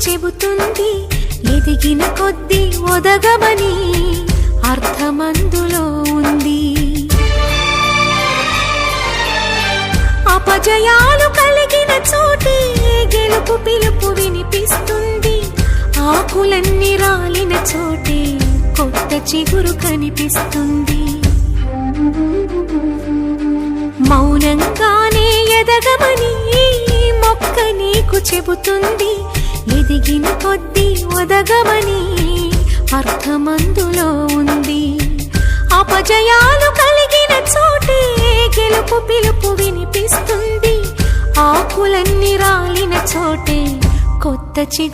చెబుతుంది, ఎదిగిన కొద్దీ ఒదగమని అర్థమందులో ఉంది. అపజయాలు కలిగిన చోటే గెలుపు పిలుపు వినిపిస్తుంది, ఆకులన్నీ రాలిన చోటే కొత్త చిగురు కనిపిస్తుంది. మౌనంగానే ఎదగమని మొక్క నీకు చెబుతుంది, ఎదిగిన కొద్దీ ఒదగమని అర్థమందులో ఉంది. అపజయాలు కలిగిన చోటే గెలుపు పిలుపు వినిపిస్తుంది, ఆకులన్నీ రాలిన చోటే కొత్త చిగురు